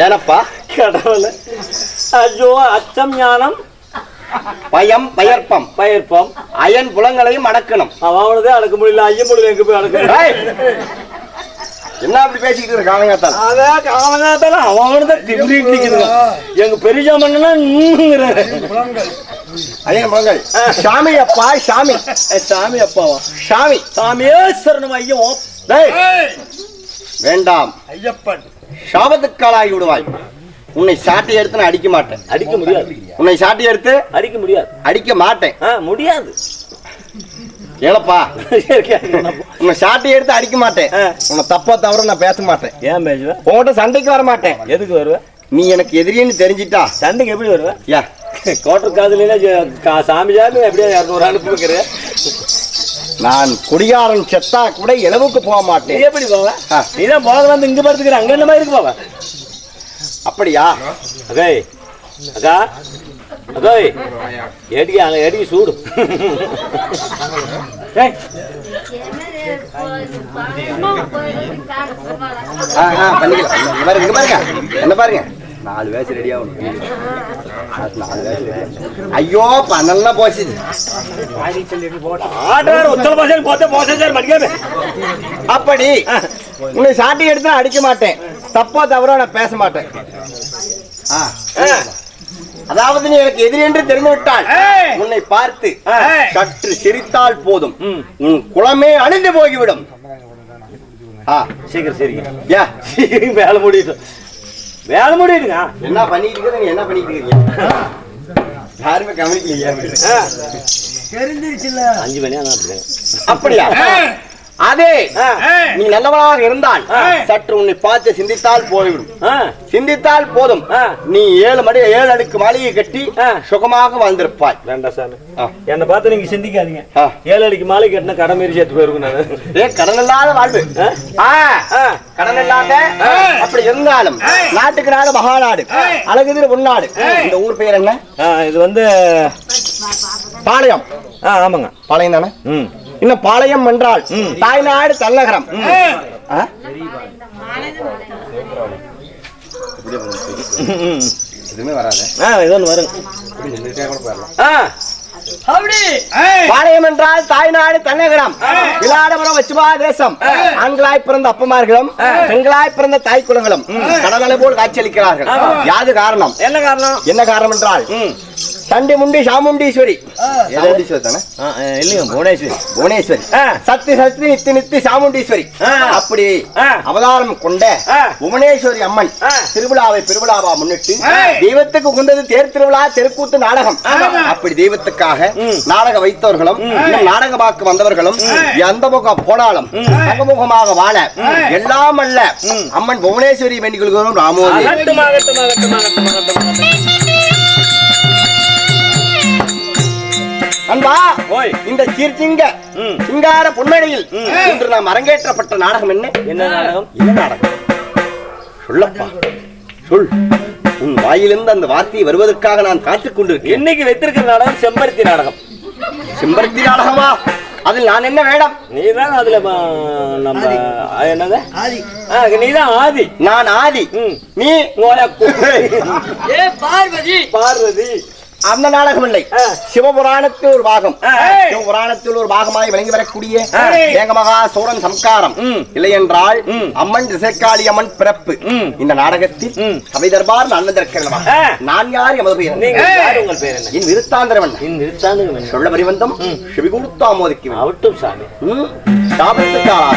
ஏனப்பா? கடவுளே, ஐயோ, அச்சம் ஞானம் பயம் பயற்பம் பயிர்ப்பம் அயன் புலங்களையும் அடக்கணும். அவனதே அடக்க முடியல, ஐயம் முடியல, எங்க போய் அடக்க? என்ன அப்படி பேசிக்கிட்டு இருக்க காலங்காத்தால? அதான் காலங்காத்தால அவனதான் திமிரிட்டு எங்க பெரிய மண்ணா அயன் புலங்கள். சாமி அப்பா, சாமி சாமி அப்பாவா? சாமி சாமியேஸ்வரனும் ஐயம். வேண்டாம் ஐயப்பன், சாபத்துக்காலாகி விடுவாய். உன்னை சாட்டை எடுத்து நான் அடிக்க மாட்டேன். அடிக்க முடியாது. உன்னை சாட்டை எடுத்து அடிக்க முடியாது. அடிக்க மாட்டேன். முடியாது. ஏனப்பா? உன்னை சாட்டை எடுத்து அடிக்க மாட்டேன். உன்னை தப்பா தவிர நான் பேச மாட்டேன். ஏன் பேசுவேன்? உங்கள்கிட்ட சண்டைக்கு வர மாட்டேன். எதுக்கு வருவேன்? நீ எனக்கு எதிரின்னு தெரிஞ்சிட்டா சண்டைக்கு எப்படி வருவேன்? ஏன் கோட்டர் காதுல சாமி சாமி எப்படியா 200 அனுப்புகிற? நான் குடிகாரன் செத்தா கூட இளவுக்கு போக மாட்டேன். எப்படி போவேன்? நீதான் போகல வந்து இங்க படுத்துக்கிற, அங்க என்ன மாதிரி இருக்கு போவேன்? அப்படியா? அகே அக்கா அகே ஏடிக்கு சூடு. என்ன பாருங்க, 4 வயசு ரெடி ஆகும். 4 வயசு. ஐயோ பன்னெல்லாம் போச்சு. அப்படி உன்னை சாட்டி எடுத்து அடிக்க மாட்டேன். தப்பா தவிர நான் பேச மாட்டேன். அதாவது நீ எனக்கு எதிரி என்று தெரிந்து விட்டால் உன்னை பார்த்து சற்று சிரித்தால் போதும், உன் குளமே அழிந்து போய்விடும். சீக்கிரம் சரிங்க, வேலை முடியும், வேலை முடியுங்க. என்ன பண்ணிட்டு இருக்க? என்ன பண்ணிட்டு இருக்கீங்க? யாருமே கவனிக்கலையா? தெரிஞ்சிருச்சுல்ல, 5 மணி ஆனா. அப்படியா? அதே நீ நல்லவனாக இருந்தால் சற்று உன்னை பார்த்து சிந்தித்தால் போய்விடும். சிந்தித்தால் போதும், நீ 7 அடுக்கு மாளிகை கட்டி சுகமாக வாழ்ந்திருப்பாய். வேண்டாம் சாமி, என்ன பார்த்து நீங்க சிந்திக்காதீங்க. 7 அடுக்கு மாளிகை கட்டின கடன் மீறி சேர்த்து போயிருக்கும். நான் கடன் இல்லாத வாழ்வு, கடன் இல்லாத. அப்படி இருந்தாலும் நாட்டுக்கு நாடு மகாநாடு, அழகுதிர உள்நாடு. இந்த ஊர் பெயர் என்ன? இது வந்து பாளையம். ஆமாங்க, பாளையம் தானே. இன்னும் பாளையம் என்றால் தாய்நாடு தலைநகரம். எதுவுமே வராது. பாளையம் என்றால் தாய்நாடு தலைநகரம், விளாடபுரம் வச்சுமா தேசம். ஆண்களாய் பிறந்த அப்பமார்களும் பெண்களாய் பிறந்த தாய் குலங்களும் கடலை போல் காட்சியளிக்கிறார்கள். யாது காரணம்? என்ன காரணம்? என்ன காரணம் என்றால் சண்டி முண்டி சாமுண்டீஸ்வரி. புவனேஸ்வரி, சக்தி சக்தி நித்தி நித்தி சாமுண்டீஸ்வரி. அப்படி அவதாரம் கொண்ட புவனேஸ்வரி அம்மன் திருவிழாவை பெருவிழாவா முன்னிட்டு தெய்வத்துக்கு உகந்தது தேர் திருவிழா, தெருக்கூத்து, நாடகம். அப்படி தெய்வத்துக்காக நாடகம் வைத்தவர்களும் நாடகமாக்க வந்தவர்களும் எந்த முகம் போனாலும் தங்கமுகமாக வாழ எல்லாம் அல்ல அம்மன் புவனேஸ்வரி வேண்டிக் கொள்கிறோம். ராமோதி அன்பா, இந்த சீர்சிங்க சிங்கார பொன்மேடையில் இன்று நாம் அரங்கேற்றப்பட்ட நாடகம் என்ன? என்ன நாடகம்? என்ன நாடகம்? சொல்லப்பா, சொல். உன் வாயிலிருந்து அந்த வார்த்தையை வருவதற்காக நான் காத்துக் கொண்டிருக்கேன். இன்னைக்கு வைத்திருக்கிற நாடகம் செம்பருத்தி நாடகம். செம்பருத்தி நாடகமா? அதில் நான் என்ன வேடம்? நீதான் அதுல நம்ம என்னது ஆதி. நீதான் ஆதி, நான் ஆதி. நீ பார்வதி. பார்வதி அந்த நாடகம் இல்லை, சிவபுராணத்தில் ஒரு பாகம். சிவபுராணத்தில் ஒரு பாகமாய் விளங்கி வரக்கூடிய ஏகமகா சோரன் சம்காரம். இல்லை என்றால் அம்மன் திசைக்காளி அம்மன் பிறப்பு. இந்த நாடகத்தில் சபை தர்பார் நடந்திருக்கிறதா? நான் யார்? எமது பெயர்? உங்கள் பேர் என்ன? என் விருத்தாந்திரவன். சொல்ல பரிவந்தம் செவிகூர்த்து ஆமோதிக்கு அவட்டும் சாமி. சாபத்துக்காக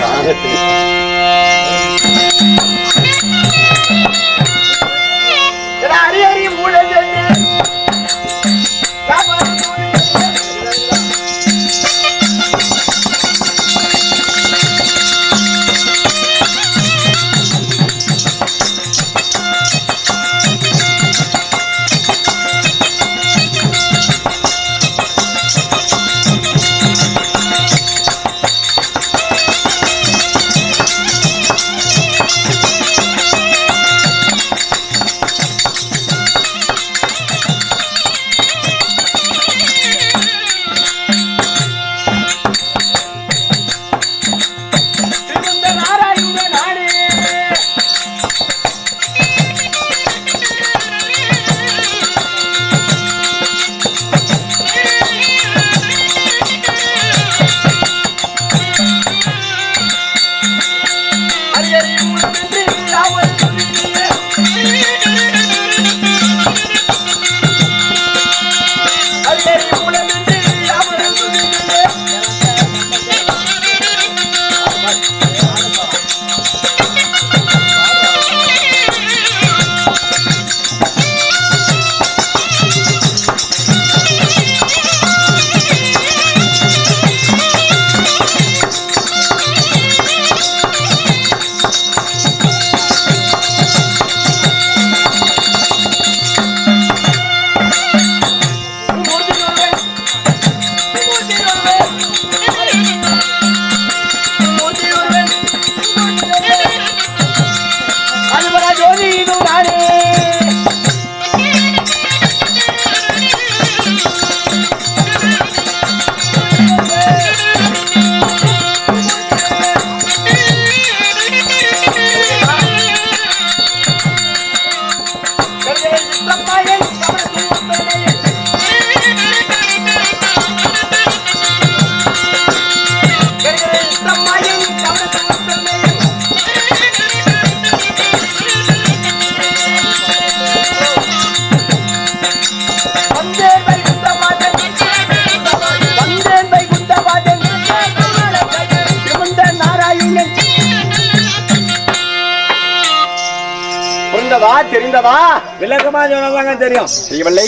புரிந்ததா தெரிந்ததா? விளக்கமா சொன்னதாங்க தெரியும். தெரியவில்லை.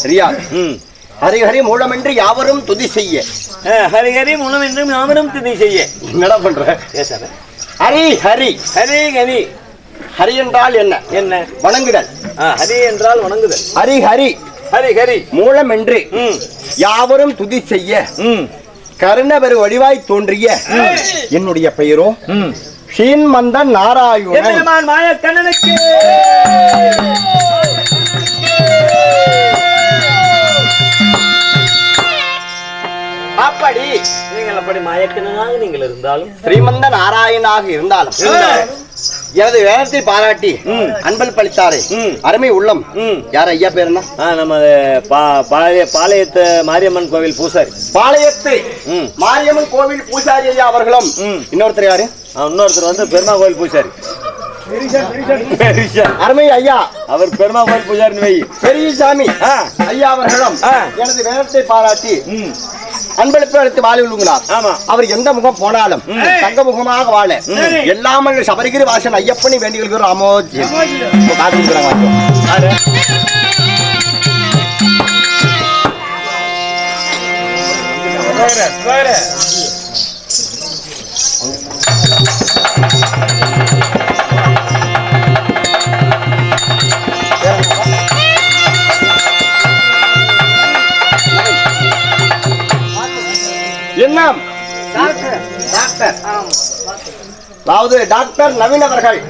சரியா? ஹரி ஹரி மூலமின்றி யாவரும் துதி செய்ய. ஹரி ஹரி மூலமின்றி யாவரும் துதி செய்ய. என்னடா பண்ற? ஹரி ஹரி ஹரி ஹரி. ஹரி என்றால் என்ன? என்ன? வணங்குதல். ஹரி என்றால் வணங்குதல். ஹரி ஹரி ஹரி ஹரி மூலமின்றி யாவரும் துதி செய்ய கருணபெரு வடிவாய் தோன்றிய என்னுடைய பெயரோ ஸ்ரீமந்த நாராயணன். மாயக்கண்ணனுக்கு அப்படி நீங்கள் அப்படி மாயக்கண்ணனாக நீங்கள் இருந்தாலும் ஸ்ரீமந்த நாராயணாக இருந்தாலும் எனது வேதத்தை பாராட்டி அன்பல் பளித்தாரே அருமை உள்ளம். யார் ஐயா பேர் என்ன? நம்ம பாளையத்து மாரியம்மன் கோவில் பூசாரி. பாளையத்து மாரியம்மன் கோவில் பூசாரி ஐயா அவர்களும். இன்னொருத்தர் யாரு? இன்னொருத்தர் வந்து பெருமா கோவில் பூசாரி. அருமை ஐயா, அவர் பெருமா கோவில் பூசாரி வை. பெரியசாமி ஐயா அவர்களும் எனது வேதத்தை பாராட்டி அன்பளிப்பு எடுத்து வாழ விழுங்குகிறார். அவர் எந்த முகம் போனாலும் தங்க முகமாக வாழ எல்லாம் சபரிகிரி வாசன் ஐயப்பனை வேண்டிகள் ராமோஜி என்ன டாக்டர் அதாவது டாக்டர் நவீன் அவர்கள்.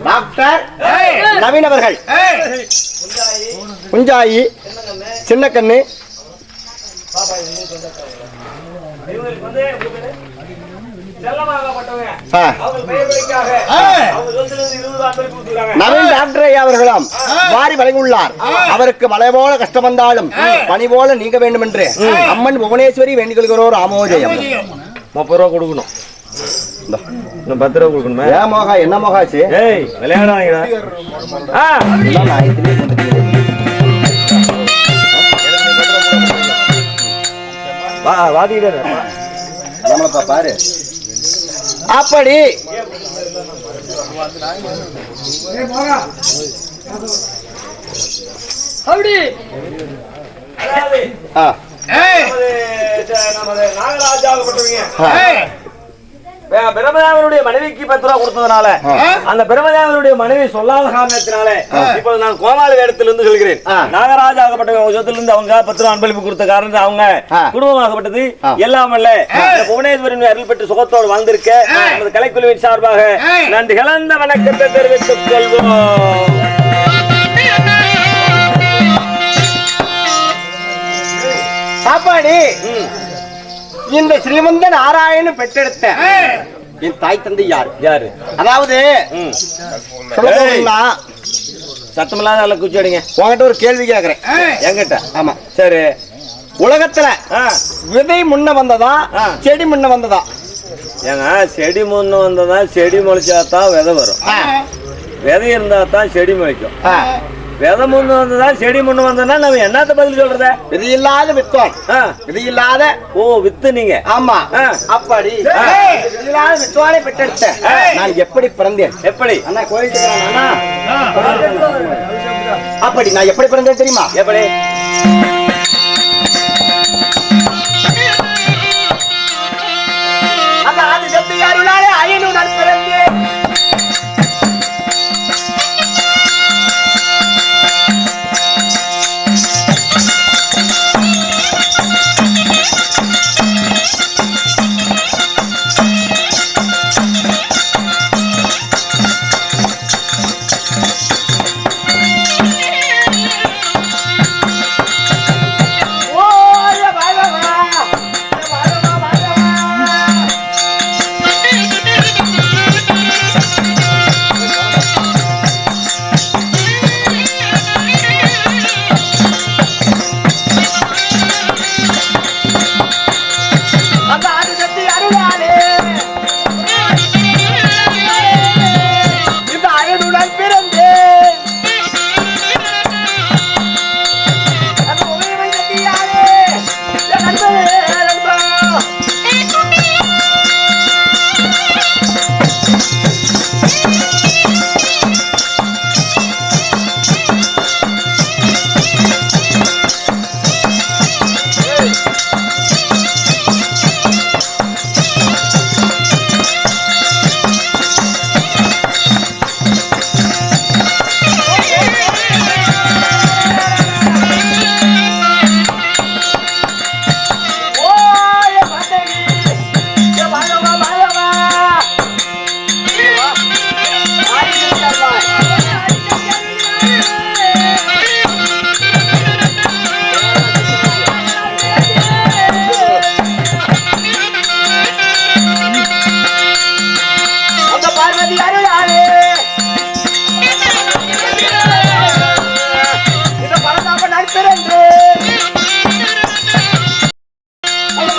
டாக்டர் நவீன் அவர்கள் குஞ்சாயி சின்ன கண்ணு நவீன் டாக்டர் ஐயா அவர்களும் வாரி வழங்கியுள்ளார். அவருக்கு மழை போல கஷ்டம் வந்தாலும் பனி போல நீங்க வேண்டும் என்று அம்மன் புவனேஸ்வரி வேண்டிக் கொள்கிறோர் ஆமோஜயம். 30 ரூபா கொடுக்கணும். 10 ரூபா கொடுக்கணுமே. ஏன் மோகா? என்ன மோகாச்சு? விளையாடாதீங்கடா. பாரு அப்படி பிரம்மதேவனுடைய மனைவிக்கு 10 ரூபா கொடுத்ததுனால அந்த பிரம்மதேவனுடைய மனைவி சொல்லாத காரணத்தினால இப்ப நான் கோமாளி வேடத்திலிருந்து சொல்கிறேன். நாகராஜ் ஆகப்பட்டவங்க அவங்க 10 ரூபா அன்பளிப்பு கொடுத்த காரணத்தை அவங்க குடும்பமாகப்பட்டது எல்லாம் அல்ல புவனேஸ்வரின் அருள் பெற்று சுகத்தோடு வாழ்ந்திருக்க நமது கலைக்குழுவின் சார்பாக நன்றி கலந்த வணக்கத்தை தெரிவித்துக் கொள்வோம். சாப்பாடு இந்த ஸ்ரீமந்த நாராயணன் பெற்றெடுத்த என் தாய் தந்தை யாரு? யாரு? அதாவது சத்தமில்லாத குச்சி அடிங்க. உங்ககிட்ட ஒரு கேள்வி கேக்குறேன். என்கிட்ட? ஆமா. சரி. உலகத்துல விதை முன்ன வந்ததா செடி முன்ன வந்ததா? ஏங்க செடி முன்ன வந்ததா? செடி முளைச்சாதான் விதை வரும். விதை இருந்தா தான் செடி முளைக்கும். விதை முன்னு வந்ததா செடி முன்னு வந்தா நம்ம என்னத்த பதில் சொல்றத? விதை இல்லாத வித்வான். விதை இல்லாத வித்து நீங்க. ஆமா. அப்படி விதை இல்லாத வித்வானை பெற்றெடுத்த நான் எப்படி பிறந்தேன்? எப்படி அண்ணா கோயில் அப்படி நான் எப்படி பிறந்தேன் தெரியுமா? எப்படி? அந்த ஆதி சக்தி அருளாலே அயனு நான் பிறந்தேன்.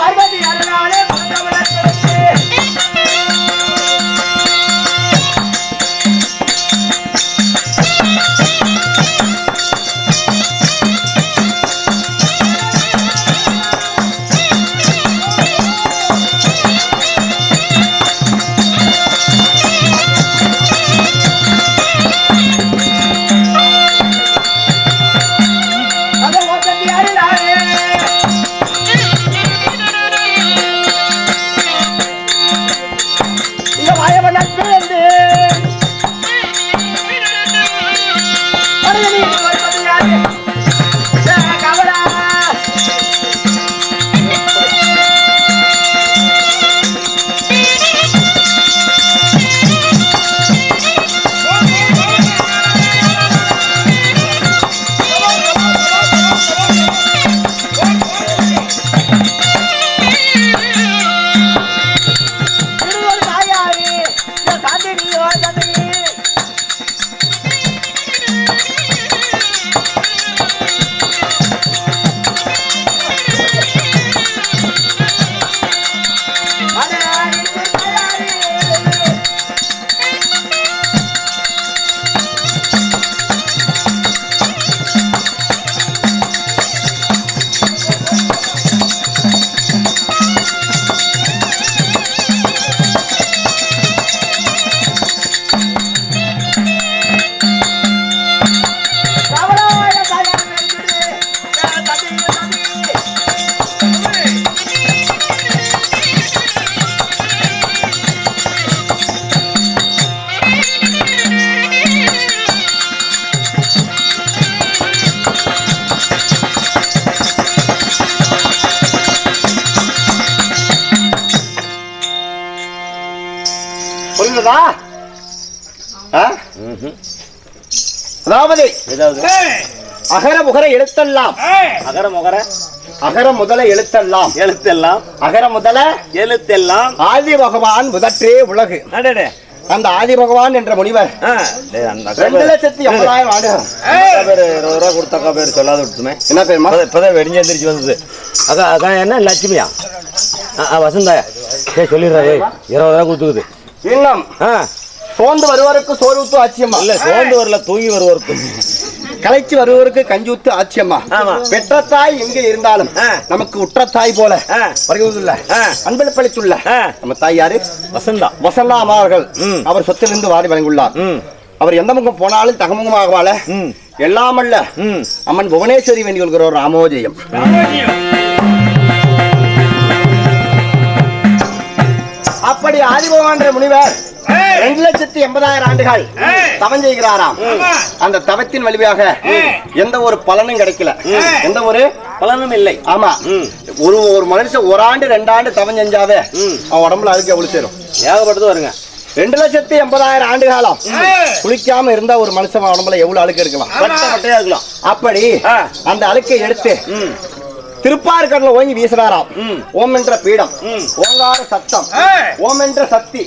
பார்வதி அருளாலே அதாவது அகர முகர எழுத்தெல்லாம் அகர முதல எழுத்தெல்லாம் அகர முதல எழுத்தெல்லாம் ஆதி பகவான் முதற்றே உலகு. அந்த ஆதி பகவான் என்ற முனிவர் 2,80,000 ஆண்டுகள் ரூபா கொடுத்தாக்கா பேர் சொல்லாத விட்டுமே. என்ன பேருமா? இப்பதான் வெடிஞ்சு எந்திரிச்சு வந்தது. அக்கா என்ன லட்சுமியா வசந்தாயா சொல்லிடுறாரு 20 ரூபா கொடுத்துக்குது. இன்னும் சோர்ந்து வருவருக்கு சோறு ஊத்து ஆச்சியம்மா இல்ல, சோர்ந்து வரல தூங்கி வருவருக்கு, களைச்சு வருவருக்கு கஞ்சி ஊத்து ஆச்சியம்மா. பெற்ற தாய் எங்கே இருந்தாலும் நமக்கு உற்ற தாய் போல வருவதில்ல, அன்பில் பழித்துள்ள நம்ம தாய் யாரு? வசந்தா அம்மா அவர்கள். அவர் சொத்திலிருந்து வாரி வழங்கியுள்ளார். அவர் எந்த முகம் போனாலும் தகமுகமாக வாழ எல்லாமல்ல அம்மன் புவனேஸ்வரி வேண்டி கொள்கிறோம். ராமோஜயம். அப்படி ஆதிபகவான் முனிவர் 2,80,000 ஆண்டுகள் தவம் செய்கிறாராம். அந்த தவத்தின் வழியாக எந்த ஒரு பலனும் கிடைக்கல, எந்த ஒரு பலனும் இல்லை. ஆமா, ஒரு மனுஷன் 1 ஆண்டு 2 ஆண்டு தவம் செஞ்சாவே அவன் உடம்புல அதுக்கு எவ்வளவு சேரும்? ஏகப்பட்டது வருங்க. 2,80,000 ஆண்டு காலம் குளிக்காம இருந்தா ஒரு மனுஷன் உடம்புல எவ்வளவு அழுக்கு இருக்கலாம்? இருக்கலாம். அப்படி அந்த அழுக்கை எடுத்து திருப்பார்கடல ஓங்கி வீசினாராம். ஓம் என்ற பீடம், ஓங்கார சத்தம், ஓம் என்ற சக்தி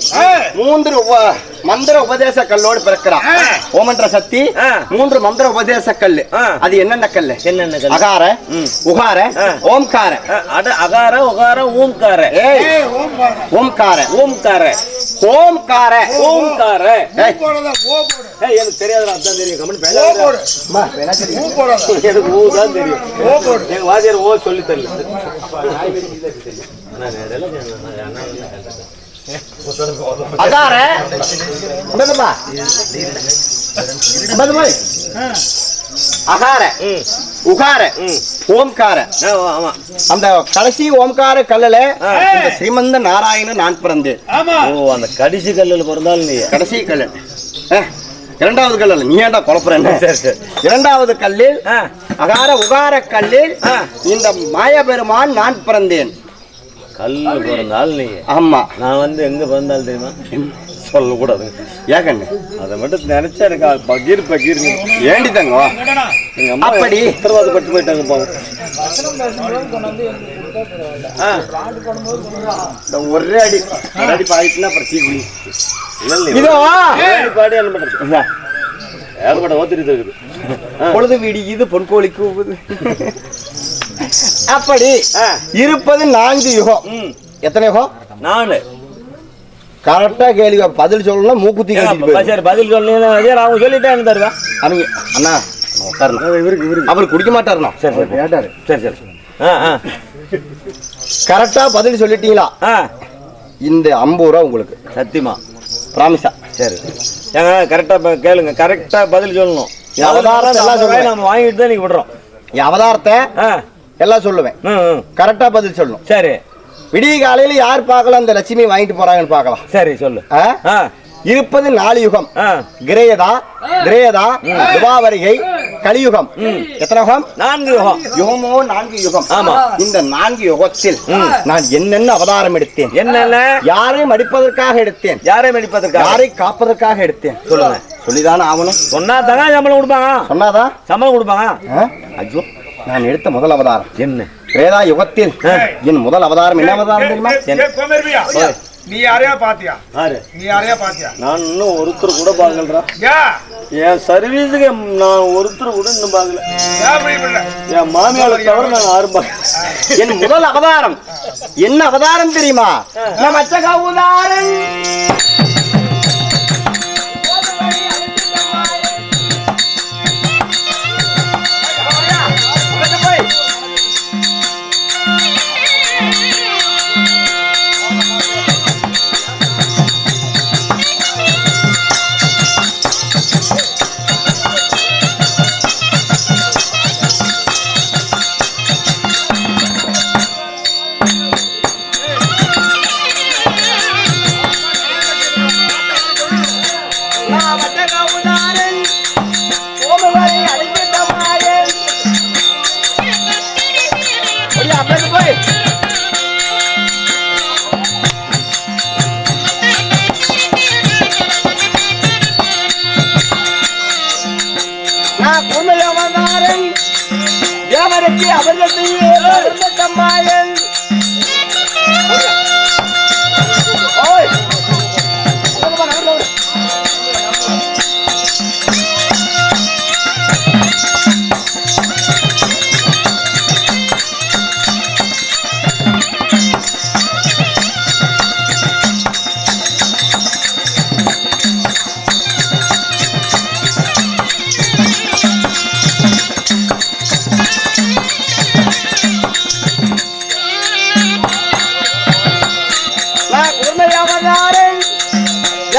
3 மந்திர உபதேச கல்லோடு பிறக்கிறார். ஓம் என்ற சக்தி 3 மந்திர உபதேச கல்லு. அது என்னென்ன கல்லு? அகார, உகார, ஓம்கார. அகார, உகார, ஓம்கார. ஓம்கார, ஓம்கார, ஓம்கார, ஓம்கார. எனக்கு தெரியாதுடா, அதான் தெரியும். கமெண்ட் எனக்கு ஊ தான் தெரியும். எங்க வாத்தியார் ஓ சொல்லி தரல. அகார, அகார, உகார, ஓம்கார. அந்த கடைசி ஓம்கார கல்லுல ஸ்ரீமந்த நாராயண நான் பிறந்தேன். அந்த கடைசி கல்லுல பிறந்தாலும் நீ கடைசி கல்லு. 2வது கல்லில் நீ ஏன்டா குழப்பறேன்? 2வது கல்லில் அகார உகார கல்லில் இந்த மாயபெருமான் நான் பிறந்தேன். கல்லு பிறந்தால் நீ. ஆமா, நான் வந்து எங்க பிறந்தாலும் தெரியுமா? சொல்லக்கூடாது. ஏகண்ணு அதை மட்டும் நினைச்சா எனக்கு பகீர் பகீர் ஏண்டித்தாங்க. எங்க அம்மா அப்படி உத்தரவாதப்பட்டு போயிட்டாங்க. பாவம். ஒரே அடி அடி பாடிட்டுனா பிரச்சனை பாடி அனுப்பிட்டு ஏகப்பட்ட ஓத்திரிட்டு இருக்குது. பொழுது விடியுது பொன்கோழி கூவுது. அப்படி இருப்பது 4 யுகம். எத்தனை யுகம்? 4. கரெக்டா கேள்வி பதில் சொல்லணும். மூக்குத்தி சரி பதில் சொல்லணும். அவங்க சொல்லிட்டேன் தருவேன். அவங்க அண்ணா அவர் குடிக்க மாட்டாருண்ணா. சரி சரி கேட்டாரு. சரி சரி கரெக்டா பதில் சொல்லிட்டீங்களா? இந்த 50 ரூபா உங்களுக்கு. சத்தியமா பிராமிஸா? சரி ஏங்க கரெக்டா கேளுங்க. கரெக்டா பதில் சொல்லணும். அவதாரத்தை எல்லாம் சொல்லுவேன். நம்ம வாங்கிட்டு தான் நீங்க விடுறோம். அவதாரத்தை எல்லாம் சொல்லுவேன். கரெக்டா பதில் சொல்லணும். சரி. விடிய காலையில யார் பார்க்கலாம் அந்த லட்சுமி வாங்கிட்டு போறாங்கன்னு பார்க்கலாம். சரி சொல்லு. இருப்பது 4 யுகம். கிரேயதா, திரேயதா, துபாவரிகை, கலியுகம். எத்தனை யுகம்? 4 யுகம். யுகமோ 4 யுகம். ஆமா. இந்த 4 யுகத்தில் நான் என்னென்ன அவதாரம் எடுத்தேன்? என்னென்ன? யாரையும் அடிப்பதற்காக எடுத்தேன். யாரையும் அடிப்பதற்காக? யாரை காப்பதற்காக எடுத்தேன். சொல்லுங்க. சொல்லிதானே ஆகணும். சொன்னாதான் சம்பளம் கொடுப்பாங்க. சொன்னாதான் சம்பளம் கொடுப்பாங்க. ஐயோ, நான் எடுத்த முதல் அவதாரம் என்ன? கிரேதா யுகத்தில் என் முதல் அவதாரம் என்ன அவதாரம் தெரியுமா? நீ யாரையா பாத்தியா? நீ யாரையா பாத்தியா? நான் இன்னும் ஒருத்தர் கூட பாக்கலடா. என் சர்வீஸுக்கு நான் ஒருத்தர் கூட இன்னும் பாக்கல. என் மாமியாரை தவிர நான் யாரும் பாக்கல. என் முதல் அவதாரம் என்ன அவதாரம் தெரியுமா? நமச்சக அவதாரம்.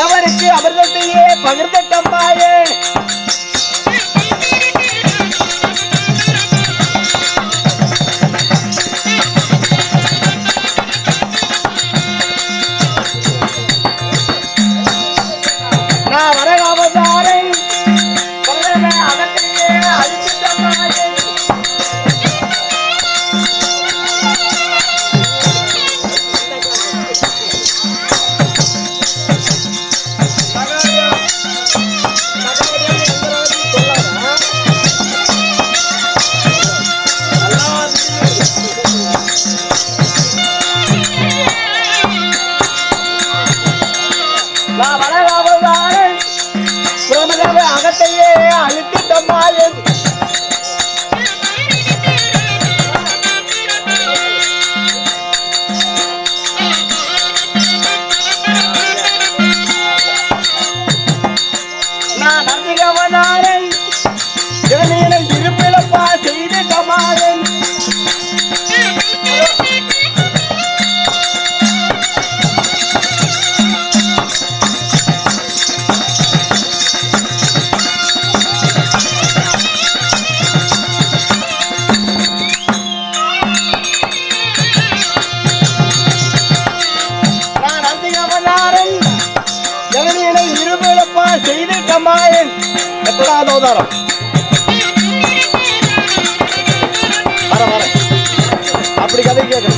எவருக்கு அமிர்தத்தையே பகிர்ந்தட்டம்மாயே. நான் வர அவதாரை அகத்தையே அழிச்சிட்டம்மாயே. அகத்தையே அழித்திட்டம்மாயே. நான் அதிகவனாரை இருப்பிழப்பா செய்திட்டமாயே. அவதாரம் அப்படி கதை கேட்க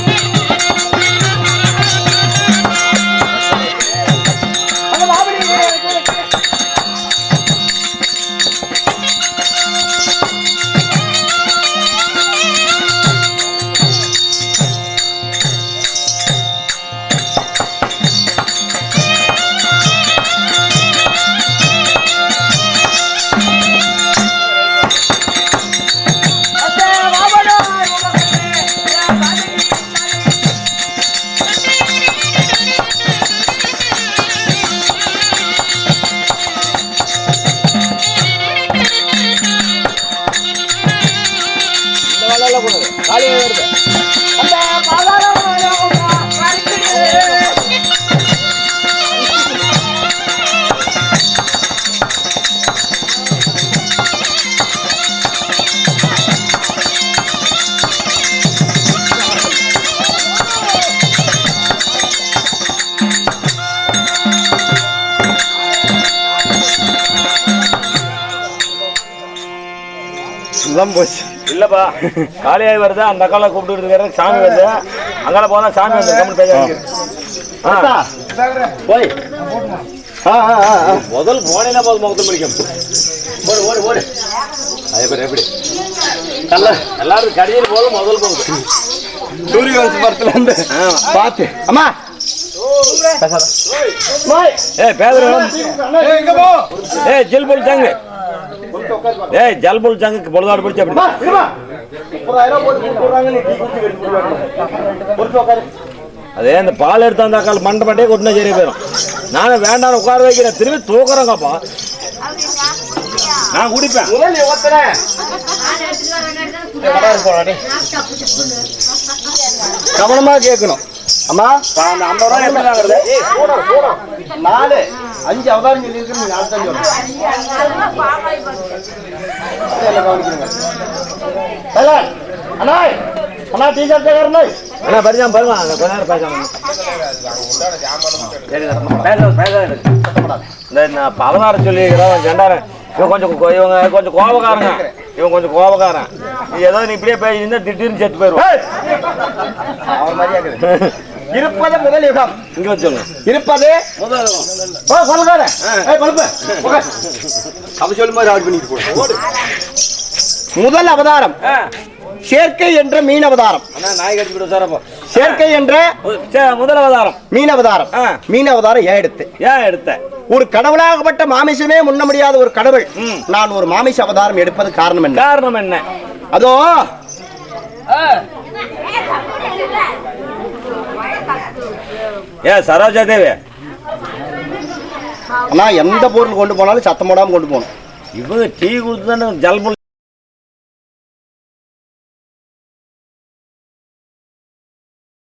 எல்லாம் போச்சு. இல்லப்பா காளியாய் வருது அந்த அக்கால கூப்பிட்டு சாமி வருது அங்கால போனா சாமி வந்து கம்மி பேச போய் முதல் போனேன்னா போது முகத்தில் பிடிக்கும் ஓடு ஓடு ஓடு அதே பேர் எப்படி எல்லாரும் கடையில் போல முதல் போகுது சூரியவம்ச படத்துல இருந்து பார்த்து அம்மா ஜல்புல் ஜங்கு ஜல்புல் ஜங்கு பொழுதாடு பிடிச்ச அதே இந்த பால் எடுத்து அந்த கால் மண்டை மண்டையே கொட்டினா சரி போயிடும் நானும் வேண்டாம் உட்கார வைக்கிறேன் திரும்பி தூக்குறேங்கப்பா நான் குடிப்பேன் கவனமா கேட்கணும் அம்மா. அந்த 50 ரூபாய் எப்படி 4 5 அவதாரம் சொல்லி இருக்கு. நீங்க நாலு தான் சொல்லணும். அண்ணா அண்ணா டீச்சர் தேர்ந்து அண்ணா பரிஜாம பாருங்க அந்த கொஞ்ச நேரம் பேசாம இந்த 16 சொல்லிக்கிறோம் ஜெண்டாரன் இவங்க கொஞ்சம் கோபக்காரங்க இவன் கொஞ்சம் கோபக்காரன் ஏதோ நீ இப்படியே பேசியிருந்தா திடீர்னு செத்து போயிடுவான் அவர் மாதிரியா இருப்பது முதல் யுகம். இங்க வச்சுங்க இருப்பது முதல் சொல்லுங்க அப்ப சொல்லும் போது ஆட் பண்ணிட்டு போடு. முதல் அவதாரம் சேர்க்கை என்ற மீன் அவதாரம். நாய் கட்டி விட சார். சேர்க்கை என்ற முதல் அவதாரம் மீன் அவதாரம். மீன் அவதாரம் ஏன் எடுத்த ஒரு கடவுளாகப்பட்ட மாமிசமே முன்ன முடியாத ஒரு கடவுள். நான் ஒரு மாமிச அவதாரம் எடுப்பது காரணம் என்ன அதோ சரோஜா தேவி ஆனா எந்த பொருள் கொண்டு போனாலும் சத்தம் போடாம கொண்டு போகணும். இவங்க டீ கொடுத்து தானே ஜல்புல்